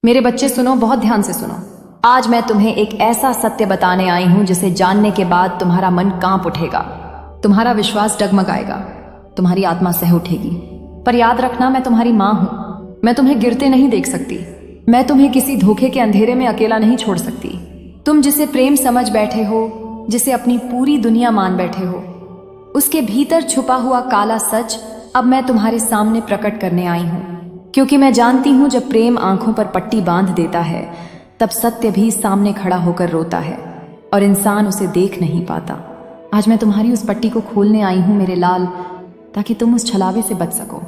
मेरे बच्चे सुनो, बहुत ध्यान से सुनो। आज मैं तुम्हें एक ऐसा सत्य बताने आई हूं जिसे जानने के बाद तुम्हारा मन कांप उठेगा, तुम्हारा विश्वास डगमगाएगा, तुम्हारी आत्मा सह उठेगी। पर याद रखना, मैं तुम्हारी माँ हूं। मैं तुम्हें गिरते नहीं देख सकती। मैं तुम्हें किसी धोखे के अंधेरे में अकेला नहीं छोड़ सकती। तुम जिसे प्रेम समझ बैठे हो, जिसे अपनी पूरी दुनिया मान बैठे हो, उसके भीतर छुपा हुआ काला सच अब मैं तुम्हारे सामने प्रकट करने आई हूं। क्योंकि मैं जानती हूं, जब प्रेम आंखों पर पट्टी बांध देता है तब सत्य भी सामने खड़ा होकर रोता है और इंसान उसे देख नहीं पाता। आज मैं तुम्हारी उस पट्टी को खोलने आई हूं मेरे लाल, ताकि तुम उस छलावे से बच सको,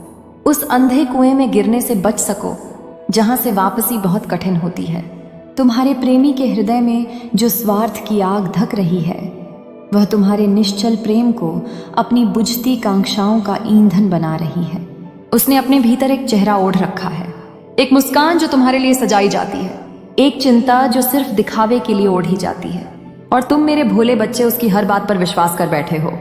उस अंधे कुएं में गिरने से बच सको जहां से वापसी बहुत कठिन होती है। तुम्हारे प्रेमी के हृदय में जो स्वार्थ की आग धक रही है, वह तुम्हारे निश्चल प्रेम को अपनी बुझती कांक्षाओं का ईंधन बना रही है। उसने अपने भीतर एक चेहरा ओढ़ रखा है, एक मुस्कान जो तुम्हारे लिए सजाई जाती है, एक चिंता जो सिर्फ दिखावे के लिए ओढ़ी जाती है। और तुम मेरे भोले बच्चे उसकी हर बात पर विश्वास कर बैठे हो,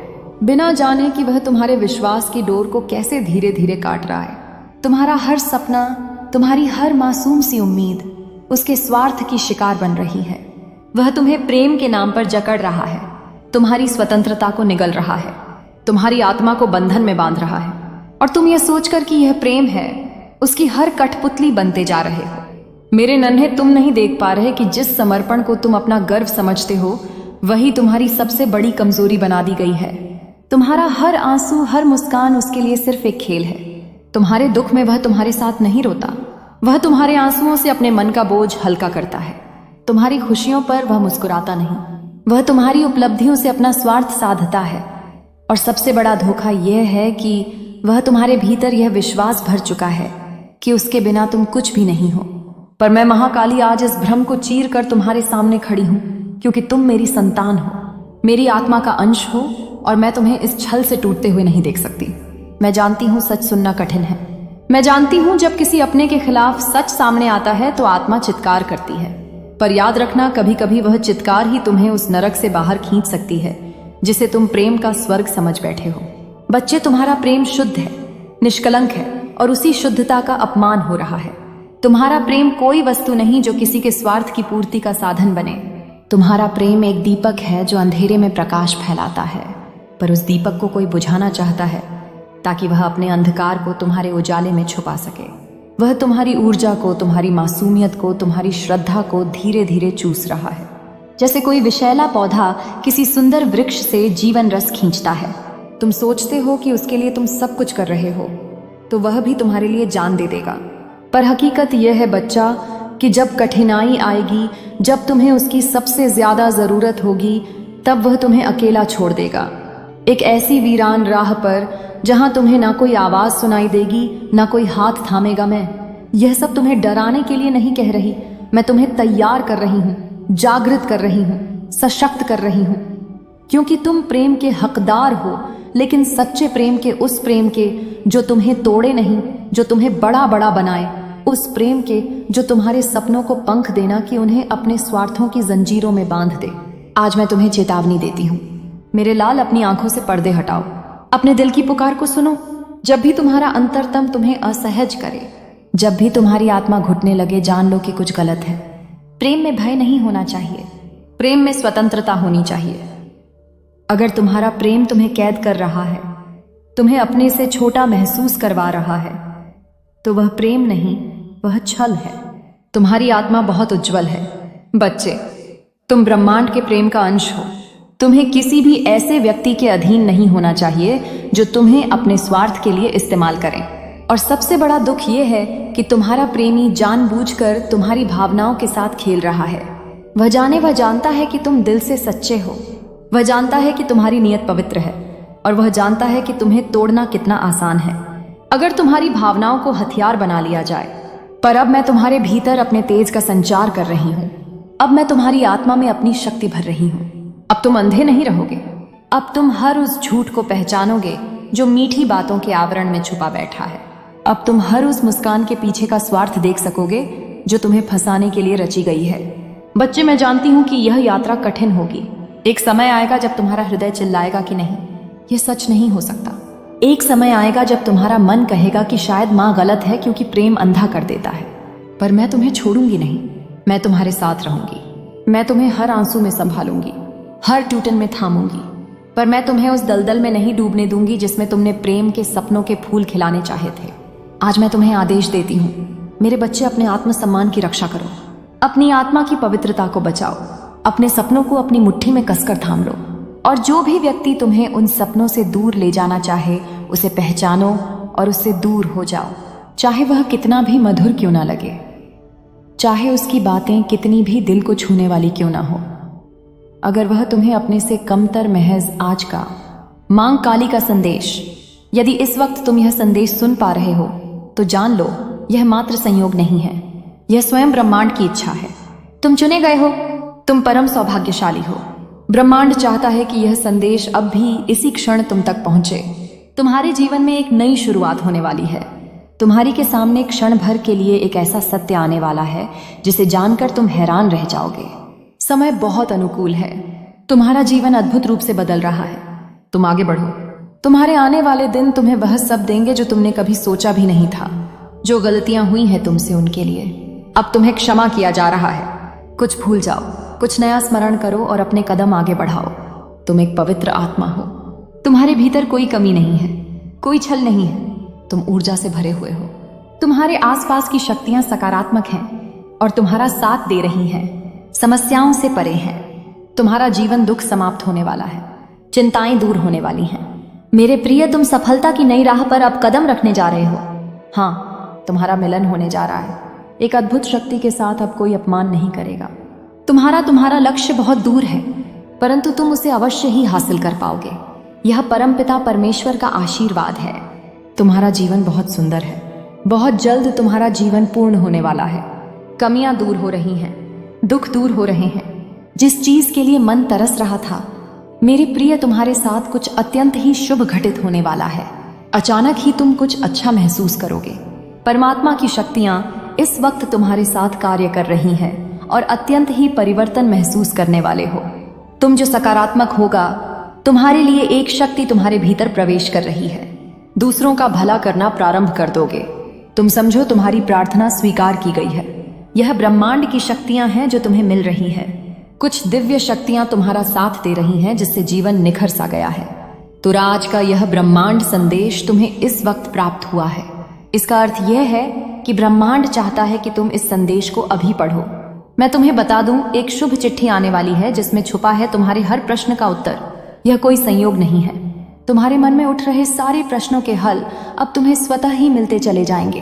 बिना जाने कि वह तुम्हारे विश्वास की डोर को कैसे धीरे धीरे काट रहा है। तुम्हारा हर सपना, तुम्हारी हर मासूम सी उम्मीद उसके स्वार्थ की शिकार बन रही है। वह तुम्हें प्रेम के नाम पर जकड़ रहा है, तुम्हारी स्वतंत्रता को निगल रहा है, तुम्हारी आत्मा को बंधन में बांध रहा है। और तुम यह सोचकर कि यह प्रेम है, उसकी हर कठपुतली बनते जा रहे हो। मेरे नन्हे, तुम नहीं देख पा रहे कि जिस समर्पण को तुम अपना गर्व समझते हो, वही तुम्हारी सबसे बड़ी कमजोरी बना दी गई है। तुम्हारा हर आंसू, हर मुस्कान उसके लिए सिर्फ एक खेल है। तुम्हारे दुख में वह तुम्हारे साथ नहीं रोता, वह तुम्हारे आंसुओं से अपने मन का बोझ हल्का करता है। तुम्हारी खुशियों पर वह मुस्कुराता नहीं, वह तुम्हारी उपलब्धियों से अपना स्वार्थ साधता है। और सबसे बड़ा धोखा यह है कि वह तुम्हारे भीतर यह विश्वास भर चुका है कि उसके बिना तुम कुछ भी नहीं हो। पर मैं महाकाली आज इस भ्रम को चीर कर तुम्हारे सामने खड़ी हूं, क्योंकि तुम मेरी संतान हो, मेरी आत्मा का अंश हो, और मैं तुम्हें इस छल से टूटते हुए नहीं देख सकती। मैं जानती हूं सच सुनना कठिन है। मैं जानती हूं जब किसी अपने के खिलाफ सच सामने आता है तो आत्मा चित्कार करती है। पर याद रखना, कभी कभी वह चित्कार ही तुम्हें उस नरक से बाहर खींच सकती है जिसे तुम प्रेम का स्वर्ग समझ बैठे हो। बच्चे, तुम्हारा प्रेम शुद्ध है, निष्कलंक है, और उसी शुद्धता का अपमान हो रहा है। तुम्हारा प्रेम कोई वस्तु नहीं जो किसी के स्वार्थ की पूर्ति का साधन बने। तुम्हारा प्रेम एक दीपक है जो अंधेरे में प्रकाश फैलाता है, पर उस दीपक को कोई बुझाना चाहता है ताकि वह अपने अंधकार को तुम्हारे उजाले में छुपा सके। वह तुम्हारी ऊर्जा को, तुम्हारी मासूमियत को, तुम्हारी श्रद्धा को धीरे धीरे चूस रहा है, जैसे कोई विषैला पौधा किसी सुंदर वृक्ष से जीवन रस खींचता है। तुम सोचते हो कि उसके लिए तुम सब कुछ कर रहे हो, तो वह भी तुम्हारे लिए जान दे देगा। पर हकीकत यह है बच्चा कि जब कठिनाई आएगी, जब तुम्हें उसकी सबसे ज्यादा जरूरत होगी, तब वह तुम्हें अकेला छोड़ देगा, एक ऐसी वीरान राह पर जहां तुम्हें ना कोई आवाज सुनाई देगी, ना कोई हाथ थामेगा। मैं यह सब तुम्हें डराने के लिए नहीं कह रही, मैं तुम्हें तैयार कर रही हूं, जागृत कर रही हूं, सशक्त कर रही हूं। क्योंकि तुम प्रेम के हकदार हो, लेकिन सच्चे प्रेम के, उस प्रेम के जो तुम्हें तोड़े नहीं, जो तुम्हें बड़ा बड़ा बनाए, उस प्रेम के जो तुम्हारे सपनों को पंख देना कि उन्हें अपने स्वार्थों की जंजीरों में बांध दे। आज मैं तुम्हें चेतावनी देती हूँ मेरे लाल, अपनी आंखों से पर्दे हटाओ, अपने दिल की पुकार को सुनो। जब भी तुम्हारा अंतरतम तुम्हें असहज करे, जब भी तुम्हारी आत्मा घुटने लगे, जान लो कि कुछ गलत है। प्रेम में भय नहीं होना चाहिए, प्रेम में स्वतंत्रता होनी चाहिए। अगर तुम्हारा प्रेम तुम्हें कैद कर रहा है, तुम्हें अपने से छोटा महसूस करवा रहा है, तो वह प्रेम नहीं, वह छल है। तुम्हारी आत्मा बहुत उज्जवल है बच्चे, तुम ब्रह्मांड के प्रेम का अंश हो। तुम्हें किसी भी ऐसे व्यक्ति के अधीन नहीं होना चाहिए जो तुम्हें अपने स्वार्थ के लिए इस्तेमाल करें। और सबसे बड़ा दुख यह है कि तुम्हारा प्रेमी जानबूझकर तुम्हारी भावनाओं के साथ खेल रहा है। वह जानता है कि तुम दिल से सच्चे हो, वह जानता है कि तुम्हारी नीयत पवित्र है, और वह जानता है कि तुम्हें तोड़ना कितना आसान है अगर तुम्हारी भावनाओं को हथियार बना लिया जाए। पर अब मैं तुम्हारे भीतर अपने तेज का संचार कर रही हूँ। अब मैं तुम्हारी आत्मा में अपनी शक्ति भर रही हूँ। अब तुम अंधे नहीं रहोगे, अब तुम हर उस झूठ को पहचानोगे जो मीठी बातों के आवरण में छुपा बैठा है। अब तुम हर उस मुस्कान के पीछे का स्वार्थ देख सकोगे जो तुम्हें फंसाने के लिए रची गई है। बच्चे, मैं जानती हूँ कि यह यात्रा कठिन होगी। एक समय आएगा जब तुम्हारा हृदय चिल्लाएगा कि नहीं, यह सच नहीं हो सकता। एक समय आएगा जब तुम्हारा मन कहेगा कि शायद माँ गलत है, क्योंकि प्रेम अंधा कर देता है। पर मैं तुम्हें छोड़ूंगी नहीं। मैं तुम्हारे साथ रहूंगी। मैं तुम्हें हर आंसू में संभालूंगी, हर टूटन में थामूंगी। पर मैं तुम्हें उस दलदल में नहीं डूबने दूंगी जिसमें तुमने प्रेम के सपनों के फूल खिलाने चाहे थे। आज मैं तुम्हें आदेश देती हूँ, मेरे बच्चे, अपने आत्मसम्मान की रक्षा करो, अपनी आत्मा की पवित्रता को बचाओ, अपने सपनों को अपनी मुट्ठी में कसकर थाम लो। और जो भी व्यक्ति तुम्हें उन सपनों से दूर ले जाना चाहे, उसे पहचानो और उससे दूर हो जाओ, चाहे वह कितना भी मधुर क्यों ना लगे, चाहे उसकी बातें कितनी भी दिल को छूने वाली क्यों ना हो। अगर वह तुम्हें अपने से कमतर महज आज का मांग काली का संदेश, यदि इस वक्त तुम यह संदेश सुन पा रहे हो तो जान लो, यह मात्र संयोग नहीं है, यह स्वयं ब्रह्मांड की इच्छा है। तुम चुने गए हो, तुम परम सौभाग्यशाली हो। ब्रह्मांड चाहता है कि यह संदेश अब भी इसी क्षण तुम तक पहुंचे। तुम्हारे जीवन में एक नई शुरुआत होने वाली है। तुम्हारी के सामने क्षण भर के लिए एक ऐसा सत्य आने वाला है जिसे जानकर तुम हैरान रह जाओगे। समय बहुत अनुकूल है, तुम्हारा जीवन अद्भुत रूप से बदल रहा है। तुम आगे बढ़ो। तुम्हारे आने वाले दिन तुम्हें वह सब देंगे जो तुमने कभी सोचा भी नहीं था। जो गलतियां हुई हैं तुमसे, उनके लिए अब तुम्हें क्षमा किया जा रहा है। कुछ भूल जाओ, कुछ नया स्मरण करो और अपने कदम आगे बढ़ाओ। तुम एक पवित्र आत्मा हो। तुम्हारे भीतर कोई कमी नहीं है, कोई छल नहीं है। तुम ऊर्जा से भरे हुए हो। तुम्हारे आसपास की शक्तियां सकारात्मक हैं और तुम्हारा साथ दे रही हैं, समस्याओं से परे हैं। तुम्हारा जीवन दुख समाप्त होने वाला है, चिंताएं दूर होने वाली हैं। मेरे प्रिय, तुम सफलता की नई राह पर अब कदम रखने जा रहे हो। हाँ, तुम्हारा मिलन होने जा रहा है। एक अद्भुत शक्ति के साथ अब कोई अपमान नहीं करेगा। तुम्हारा लक्ष्य बहुत दूर है, परंतु तुम उसे अवश्य ही हासिल कर पाओगे। यह परमपिता परमेश्वर का आशीर्वाद है। तुम्हारा जीवन बहुत सुंदर है। बहुत जल्द तुम्हारा जीवन पूर्ण होने वाला है। कमियां दूर हो रही हैं, दुख दूर हो रहे हैं। जिस चीज के लिए मन तरस रहा था, मेरे प्रिय, तुम्हारे साथ कुछ अत्यंत ही शुभ घटित होने वाला है। अचानक ही तुम कुछ अच्छा महसूस करोगे। परमात्मा की शक्तियां इस वक्त तुम्हारे साथ कार्य कर रही हैं और अत्यंत ही परिवर्तन महसूस करने वाले हो। तुम जो सकारात्मक होगा, तुम्हारे लिए एक शक्ति तुम्हारे भीतर प्रवेश कर रही है। दूसरों का भला करना प्रारंभ कर दोगे। तुम समझो, तुम्हारी प्रार्थना स्वीकार की गई है। यह ब्रह्मांड की शक्तियां हैं जो तुम्हें मिल रही हैं। कुछ दिव्य शक्तियां तुम्हारा साथ दे रही हैं जिससे जीवन निखर सा गया है। तो आज का यह ब्रह्मांड संदेश तुम्हें इस वक्त प्राप्त हुआ है। इसका अर्थ यह है कि ब्रह्मांड चाहता है कि तुम इस संदेश को अभी पढ़ो। मैं तुम्हें बता दूं, एक शुभ चिट्ठी आने वाली है जिसमें छुपा है तुम्हारे हर प्रश्न का उत्तर। यह कोई संयोग नहीं है। तुम्हारे मन में उठ रहे सारे प्रश्नों के हल अब तुम्हें स्वतः ही मिलते चले जाएंगे।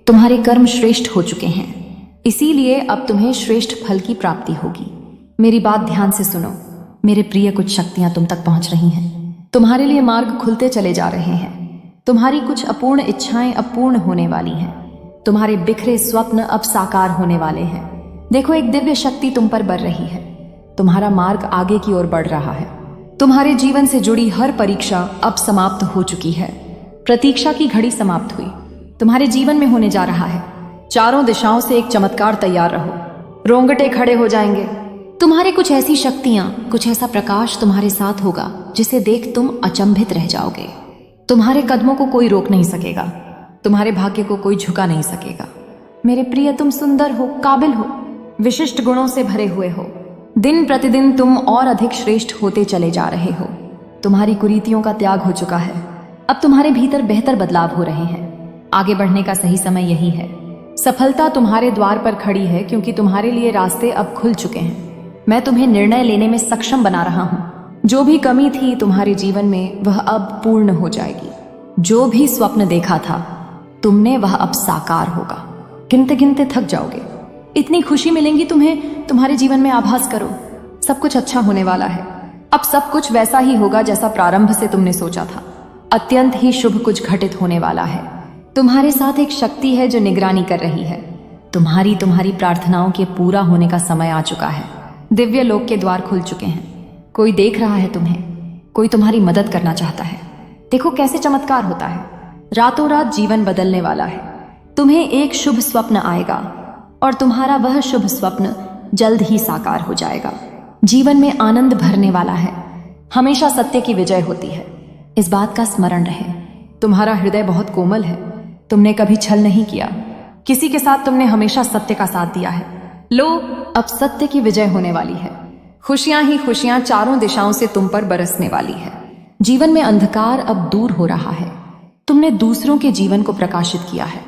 तुम्हारे कर्म श्रेष्ठ हो चुके हैं, इसीलिए अब तुम्हें श्रेष्ठ फल की प्राप्ति होगी। मेरी बात ध्यान से सुनो मेरे प्रिय, कुछ शक्तियां तुम तक पहुंच रही हैं। तुम्हारे लिए मार्ग खुलते चले जा रहे हैं। तुम्हारी कुछ अपूर्ण इच्छाएं अब पूर्ण होने वाली हैं। तुम्हारे बिखरे स्वप्न अब साकार होने वाले हैं। देखो, एक दिव्य शक्ति तुम पर बढ़ रही है। तुम्हारा मार्ग आगे की ओर बढ़ रहा है। तुम्हारे जीवन से जुड़ी हर परीक्षा अब समाप्त हो चुकी है। प्रतीक्षा की घड़ी समाप्त हुई। तुम्हारे जीवन में होने जा रहा है। चारों दिशाओं से एक चमत्कार तैयार रहो। रोंगटे खड़े हो जाएंगे। तुम्हारे कुछ ऐसी शक्तियां, कुछ ऐसा प्रकाश तुम्हारे साथ होगा जिसे देख तुम अचंभित रह जाओगे। तुम्हारे कदमों को कोई रोक नहीं सकेगा। तुम्हारे भाग्य को कोई झुका नहीं सकेगा। मेरे प्रिय, तुम सुंदर हो, काबिल हो, विशिष्ट गुणों से भरे हुए हो। दिन प्रतिदिन तुम और अधिक श्रेष्ठ होते चले जा रहे हो। तुम्हारी कुरीतियों का त्याग हो चुका है। अब तुम्हारे भीतर बेहतर बदलाव हो रहे हैं। आगे बढ़ने का सही समय यही है। सफलता तुम्हारे द्वार पर खड़ी है क्योंकि तुम्हारे लिए रास्ते अब खुल चुके हैं। मैं तुम्हें निर्णय लेने में सक्षम बना रहा हूं। जो भी कमी थी तुम्हारे जीवन में, वह अब पूर्ण हो जाएगी। जो भी स्वप्न देखा था तुमने, वह अब साकार होगा। गिनते गिनते थक जाओगे। इतनी खुशी मिलेंगी तुम्हें। तुम्हारे जीवन में आभास करो, सब कुछ अच्छा होने वाला है। अब सब कुछ वैसा ही होगा जैसा प्रारंभ से तुमने सोचा था। अत्यंत ही शुभ कुछ घटित होने वाला है। तुम्हारे साथ एक शक्ति है जो निगरानी कर रही है। तुम्हारी प्रार्थनाओं के पूरा होने का समय आ चुका है। दिव्य लोक के द्वार खुल चुके हैं। कोई देख रहा है तुम्हें, कोई तुम्हारी मदद करना चाहता है। देखो कैसे चमत्कार होता है। रातों रात जीवन बदलने वाला है। तुम्हें एक शुभ स्वप्न आएगा और तुम्हारा वह शुभ स्वप्न जल्द ही साकार हो जाएगा। जीवन में आनंद भरने वाला है। हमेशा सत्य की विजय होती है, इस बात का स्मरण रहे। तुम्हारा हृदय बहुत कोमल है। तुमने कभी छल नहीं किया, किसी के साथ तुमने हमेशा सत्य का साथ दिया है। लो, अब सत्य की विजय होने वाली है। खुशियां ही खुशियां चारों दिशाओं से तुम पर बरसने वाली है। जीवन में अंधकार अब दूर हो रहा है। तुमने दूसरों के जीवन को प्रकाशित किया है।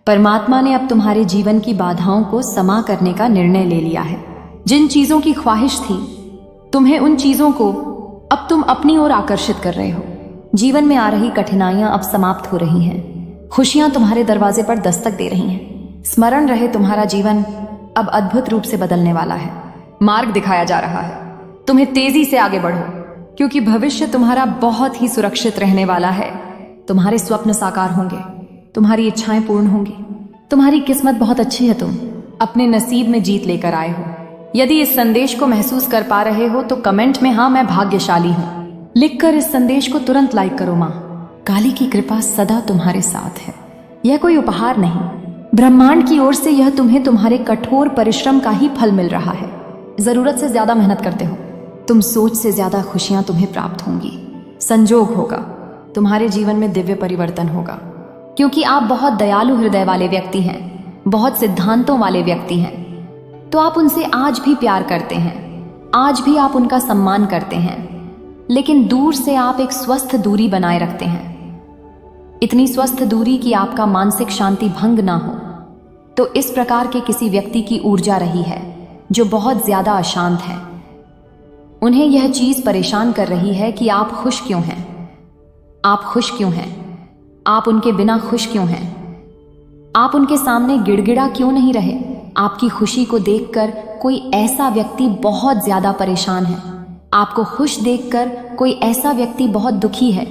परमात्मा ने अब तुम्हारे जीवन की बाधाओं को समा करने का निर्णय ले लिया है। जिन चीजों की ख्वाहिश थी तुम्हें, उन चीजों को अब तुम अपनी ओर आकर्षित कर रहे हो। जीवन में आ रही कठिनाइयां अब समाप्त हो रही हैं। खुशियां तुम्हारे दरवाजे पर दस्तक दे रही हैं। स्मरण रहे, तुम्हारा जीवन अब अद्भुत रूप से बदलने वाला है। मार्ग दिखाया जा रहा है। तुम्हें तेजी से आगे बढ़ो, क्योंकि भविष्य तुम्हारा बहुत ही सुरक्षित रहने वाला है। तुम्हारे स्वप्न साकार होंगे, तुम्हारी इच्छाएं पूर्ण होंगी। तुम्हारी किस्मत बहुत अच्छी है। तुम अपने नसीब में जीत लेकर आए हो। यदि इस संदेश को महसूस कर पा रहे हो तो कमेंट में हाँ मैं भाग्यशाली हूँ लिखकर इस संदेश को तुरंत लाइक करो। माँ काली की कृपा सदा तुम्हारे साथ है। यह कोई उपहार नहीं, ब्रह्मांड की ओर से यह तुम्हें तुम्हारे कठोर परिश्रम का ही फल मिल रहा है। जरूरत से ज्यादा मेहनत करते हो तुम, सोच से ज्यादा खुशियां तुम्हें प्राप्त होंगी। संजोग होगा, तुम्हारे जीवन में दिव्य परिवर्तन होगा, क्योंकि आप बहुत दयालु हृदय वाले व्यक्ति हैं, बहुत सिद्धांतों वाले व्यक्ति हैं। तो आप उनसे आज भी प्यार करते हैं, आज भी आप उनका सम्मान करते हैं, लेकिन दूर से आप एक स्वस्थ दूरी बनाए रखते हैं। इतनी स्वस्थ दूरी कि आपका मानसिक शांति भंग ना हो। तो इस प्रकार के किसी व्यक्ति की ऊर्जा रही है जो बहुत ज्यादा अशांत है। उन्हें यह चीज परेशान कर रही है कि आप खुश क्यों हैं, आप खुश क्यों हैं, आप उनके बिना खुश क्यों हैं, आप उनके सामने गिड़गिड़ा क्यों नहीं रहे। आपकी खुशी को देखकर कोई ऐसा व्यक्ति बहुत ज्यादा परेशान है। आपको खुश देखकर कोई ऐसा व्यक्ति बहुत दुखी है।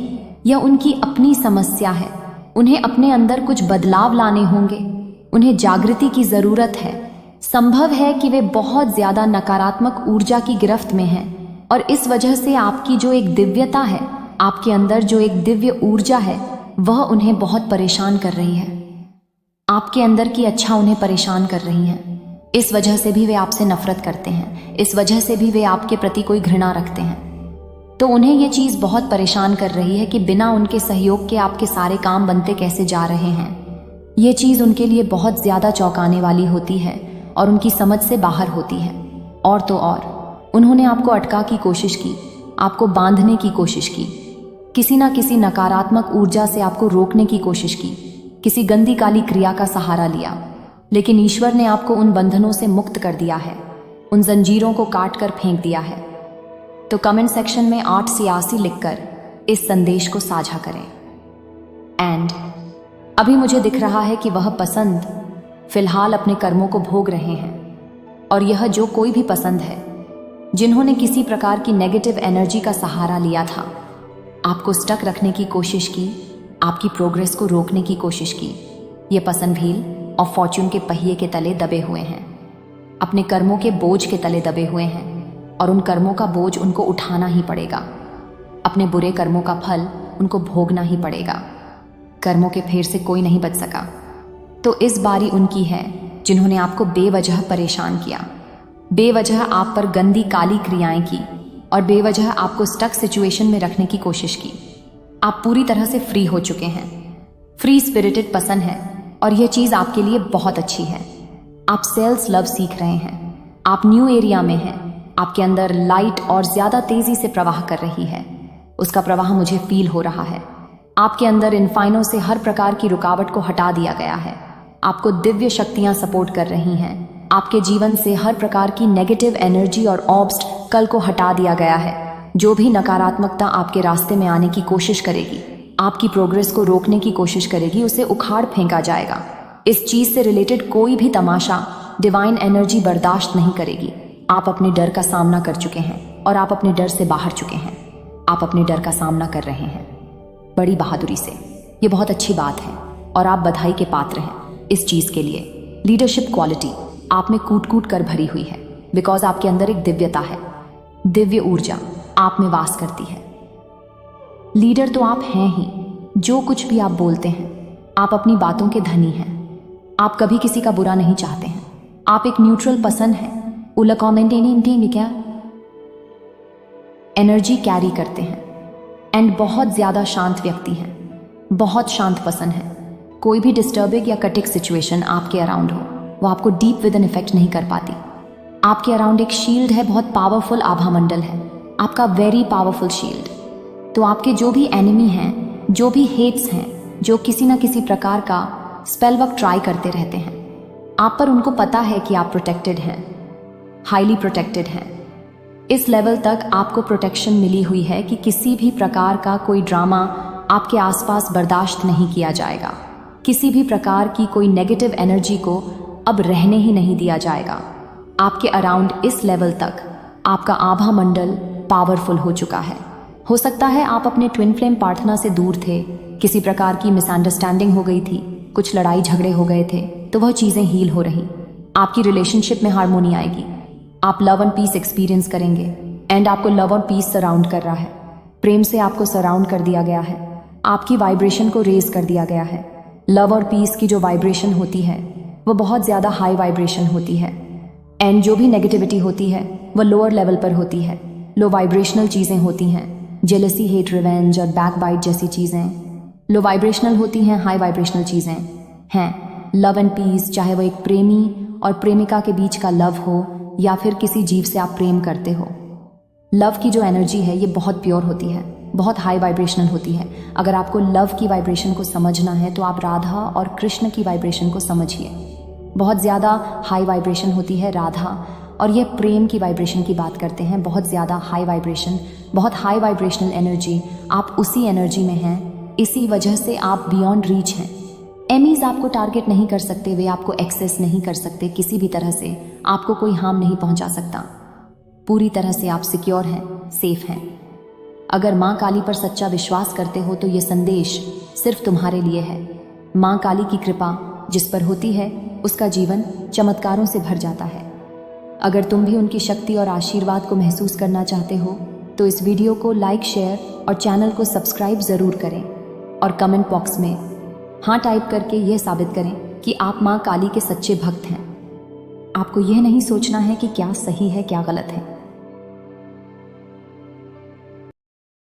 यह उनकी अपनी समस्या है। उन्हें अपने अंदर कुछ बदलाव लाने होंगे। उन्हें जागृति की जरूरत है। संभव है कि वे बहुत ज्यादा नकारात्मक ऊर्जा की गिरफ्त में हैं और इस वजह से आपकी जो एक दिव्यता है, आपके अंदर जो एक दिव्य ऊर्जा है, वह उन्हें बहुत परेशान कर रही है। आपके अंदर की अच्छा उन्हें परेशान कर रही है। इस वजह से भी वे आपसे नफरत करते हैं। इस वजह से भी वे आपके प्रति कोई घृणा रखते हैं। तो उन्हें यह चीज बहुत परेशान कर रही है कि बिना उनके सहयोग के आपके सारे काम बनते कैसे जा रहे हैं। ये चीज उनके लिए बहुत ज्यादा चौंकाने वाली होती है और उनकी समझ से बाहर होती है। और तो और उन्होंने आपको अटका की कोशिश की, आपको बांधने की कोशिश की, किसी ना किसी नकारात्मक ऊर्जा से आपको रोकने की कोशिश की, किसी गंदी काली क्रिया का सहारा लिया। लेकिन ईश्वर ने आपको उन बंधनों से मुक्त कर दिया है, उन जंजीरों को काट कर फेंक दिया है। तो कमेंट सेक्शन में 886 लिखकर इस संदेश को साझा करें। एंड अभी मुझे दिख रहा है कि वह पसंद फिलहाल अपने कर्मों को भोग रहे हैं। और यह जो कोई भी पसंद है जिन्होंने किसी प्रकार की नेगेटिव एनर्जी का सहारा लिया था, आपको स्टक रखने की कोशिश की, आपकी प्रोग्रेस को रोकने की कोशिश की, ये पसंद व्हील और फॉर्च्यून के पहिए के तले दबे हुए हैं, अपने कर्मों के बोझ के तले दबे हुए हैं और उन कर्मों का बोझ उनको उठाना ही पड़ेगा। अपने बुरे कर्मों का फल उनको भोगना ही पड़ेगा। कर्मों के फेर से कोई नहीं बच सका। तो इस बारी उनकी है जिन्होंने आपको बेवजह परेशान किया, बेवजह आप पर गंदी काली क्रियाएं की और बेवजह आपको स्टक सिचुएशन में रखने की कोशिश की। आप पूरी तरह से फ्री हो चुके हैं। फ्री स्पिरिटेड पसंद है और यह चीज आपके लिए बहुत अच्छी है। आप सेल्स लव सीख रहे हैं। आप न्यू एरिया में हैं। आपके अंदर लाइट और ज्यादा तेजी से प्रवाह कर रही है। उसका प्रवाह मुझे फील हो रहा है। आपके अंदर इनफाइनों से हर प्रकार की रुकावट को हटा दिया गया है। आपको दिव्य शक्तियां सपोर्ट कर रही हैं। आपके जीवन से हर प्रकार की नेगेटिव एनर्जी और ऑब्स्टकल को हटा दिया गया है। जो भी नकारात्मकता आपके रास्ते में आने की कोशिश करेगी, आपकी प्रोग्रेस को रोकने की कोशिश करेगी, उसे उखाड़ फेंका जाएगा। इस चीज से रिलेटेड कोई भी तमाशा डिवाइन एनर्जी बर्दाश्त नहीं करेगी। आप अपने डर का सामना कर चुके हैं और आप अपने डर से बाहर चुके हैं। आप अपने डर का सामना कर रहे हैं बड़ी बहादुरी से। ये बहुत अच्छी बात है और आप बधाई के पात्र हैं इस चीज के लिए। लीडरशिप क्वालिटी आप में कूट कूट कर भरी हुई है, बिकॉज आपके अंदर एक दिव्यता है। दिव्य ऊर्जा आप में वास करती है। लीडर तो आप हैं ही। जो कुछ भी आप बोलते हैं, आप अपनी बातों के धनी हैं। आप कभी किसी का बुरा नहीं चाहते हैं। आप एक न्यूट्रल पसंद है। उला कमेंट क्या एनर्जी कैरी करते हैं एंड बहुत ज्यादा शांत व्यक्ति हैं। बहुत शांत पसंद है। कोई भी डिस्टर्बिंग या कटिक सिचुएशन आपके अराउंड हो, वो आपको डीप विद इन इफेक्ट नहीं कर पाती। आपके अराउंड एक शील्ड है, बहुत पावरफुल आभा मंडल है, आपका वेरी पावरफुल शील्ड। तो आपके जो भी एनिमी हैं, जो भी हेट्स हैं, जो किसी ना किसी प्रकार का स्पेल वर्क ट्राई करते रहते हैं, आप पर उनको पता है कि आप प्रोटेक्टेड हैं, हाईली प्रोटेक्टेड हैं। इस लेवल तक आपको प्रोटेक्शन मिली हुई है कि किसी भी प्रकार का कोई ड्रामा आपके आसपास बर्दाश्त नहीं किया जाएगा। किसी भी प्रकार की कोई नेगेटिव एनर्जी को अब रहने ही नहीं दिया जाएगा। आपके अराउंड इस लेवल तक आपका आभा मंडल पावरफुल हो चुका है। हो सकता है आप अपने ट्विन फ्लेम पार्टनर से दूर थे, किसी प्रकार की मिसअंडरस्टैंडिंग हो गई थी, कुछ लड़ाई झगड़े हो गए थे, तो वह चीज़ें हील हो रही। आपकी रिलेशनशिप में हार्मोनी आएगी, आप लव एंड पीस एक्सपीरियंस करेंगे एंड आपको लव और पीस सराउंड कर रहा है। प्रेम से आपको सराउंड कर दिया गया है, आपकी वाइब्रेशन को रेज कर दिया गया है। लव और पीस की जो वाइब्रेशन होती है वो बहुत ज़्यादा हाई वाइब्रेशन होती है एंड जो भी नेगेटिविटी होती है वह लोअर लेवल पर होती है, लो वाइब्रेशनल चीज़ें होती हैं। जेलसी, हेट, रिवेंज और बैकबाइट जैसी चीज़ें लो वाइब्रेशनल होती हैं, हाई वाइब्रेशनल चीज़ें हैं। लव एंड पीस, चाहे वो एक प्रेमी और प्रेमिका के बीच का लव हो या फिर किसी जीव से आप प्रेम करते हो, लव की जो एनर्जी है ये बहुत प्योर होती है, बहुत हाई वाइब्रेशनल होती है। अगर आपको लव की वाइब्रेशन को समझना है तो आप राधा और कृष्ण की वाइब्रेशन को समझिए। बहुत ज़्यादा हाई वाइब्रेशन होती है राधा, और ये प्रेम की वाइब्रेशन की बात करते हैं, बहुत ज़्यादा हाई वाइब्रेशन, बहुत हाई वाइब्रेशनल एनर्जी। आप उसी एनर्जी में हैं, इसी वजह से आप बियॉन्ड रीच हैं। एमीज आपको टारगेट नहीं कर सकते, वे आपको एक्सेस नहीं कर सकते किसी भी तरह से, आपको कोई हार्म नहीं पहुंचा सकता। पूरी तरह से आप सिक्योर हैं, सेफ हैं। अगर माँ काली पर सच्चा विश्वास करते हो तो ये संदेश सिर्फ तुम्हारे लिए है। माँ काली की कृपा जिस पर होती है उसका जीवन चमत्कारों से भर जाता है। अगर तुम भी उनकी शक्ति और आशीर्वाद को महसूस करना चाहते हो तो इस वीडियो को लाइक, शेयर और चैनल को सब्सक्राइब ज़रूर करें और कमेंट बॉक्स में हाँ टाइप करके यह साबित करें कि आप माँ काली के सच्चे भक्त हैं। आपको यह नहीं सोचना है कि क्या सही है क्या गलत है।